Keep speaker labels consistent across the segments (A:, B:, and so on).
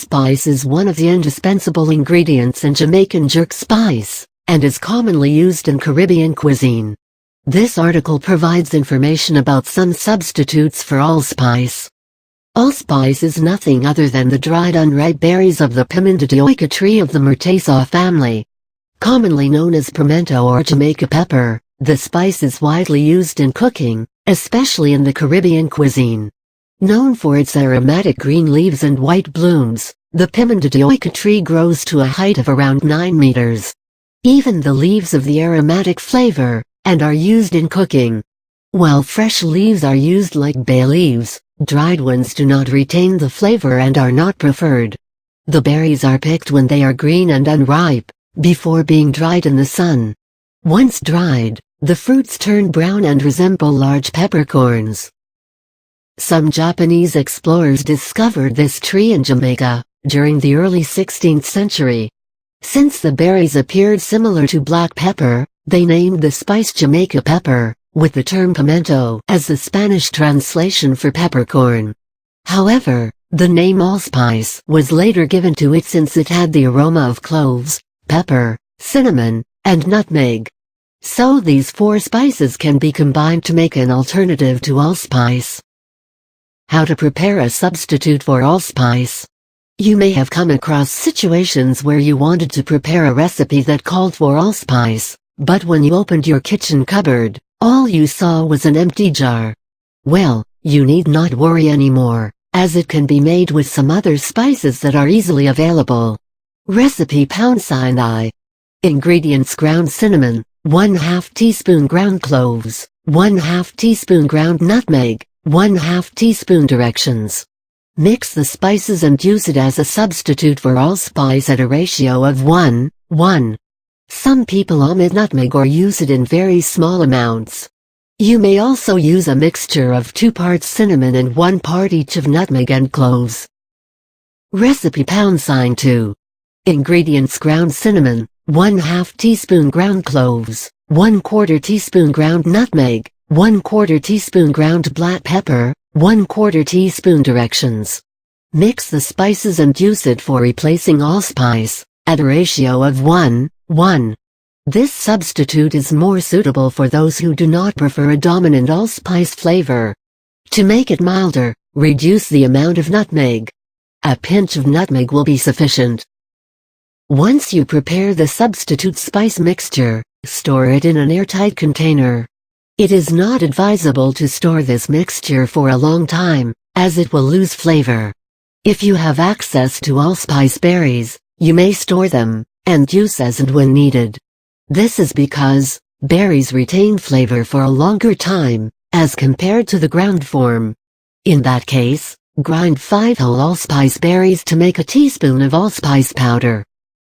A: Allspice is one of the indispensable ingredients in Jamaican jerk spice, and is commonly used in Caribbean cuisine. This article provides information about some substitutes for allspice. Allspice is nothing other than the dried unripe berries of the Pimenta de Oica tree of the Myrtaceae family. Commonly known as pimento or Jamaica pepper, the spice is widely used in cooking, especially in the Caribbean cuisine. Known for its aromatic green leaves and white blooms, the Pimenta de Oica tree grows to a height of around 9 meters. Even the leaves of the aromatic flavor, and are used in cooking. While fresh leaves are used like bay leaves, dried ones do not retain the flavor and are not preferred. The berries are picked when they are green and unripe, before being dried in the sun. Once dried, the fruits turn brown and resemble large peppercorns. Some Japanese explorers discovered this tree in Jamaica, during the early 16th century. Since the berries appeared similar to black pepper, they named the spice Jamaica pepper, with the term pimento as the Spanish translation for peppercorn. However, the name allspice was later given to it since it had the aroma of cloves, pepper, cinnamon, and nutmeg. So these four spices can be combined to make an alternative to allspice. How to prepare a substitute for allspice. You may have come across situations where you wanted to prepare a recipe that called for allspice, but when you opened your kitchen cupboard, all you saw was an empty jar. Well, you need not worry anymore, as it can be made with some other spices that are easily available. Recipe #I. Ingredients: ground cinnamon, 1/2 teaspoon ground cloves, 1/2 teaspoon ground nutmeg, 1/2 teaspoon. Directions. Mix the spices and use it as a substitute for allspice at a ratio of 1:1. Some people omit nutmeg or use it in very small amounts. You may also use a mixture of 2 parts cinnamon and 1 part each of nutmeg and cloves. Recipe #2. Ingredients: ground cinnamon, 1/2 teaspoon ground cloves, 1/4 teaspoon ground nutmeg, 1/4 teaspoon ground black pepper, 1/4 teaspoon. Directions. Mix the spices and use it for replacing allspice, at a ratio of 1:1. This substitute is more suitable for those who do not prefer a dominant allspice flavor. To make it milder, reduce the amount of nutmeg. A pinch of nutmeg will be sufficient. Once you prepare the substitute spice mixture, store it in an airtight container. It is not advisable to store this mixture for a long time, as it will lose flavor. If you have access to allspice berries, you may store them, and use as and when needed. This is because berries retain flavor for a longer time, as compared to the ground form. In that case, grind 5 whole allspice berries to make a teaspoon of allspice powder.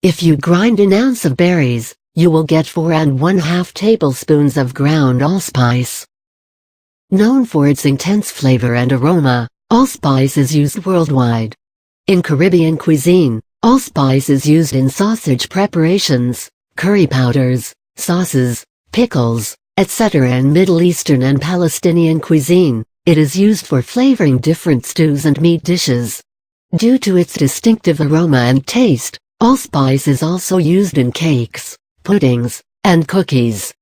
A: If you grind an ounce of berries, you will get 4½ tablespoons of ground allspice. Known for its intense flavor and aroma, allspice is used worldwide. In Caribbean cuisine, allspice is used in sausage preparations, curry powders, sauces, pickles, etc. In Middle Eastern and Palestinian cuisine, it is used for flavoring different stews and meat dishes. Due to its distinctive aroma and taste, allspice is also used in cakes, puddings, and cookies.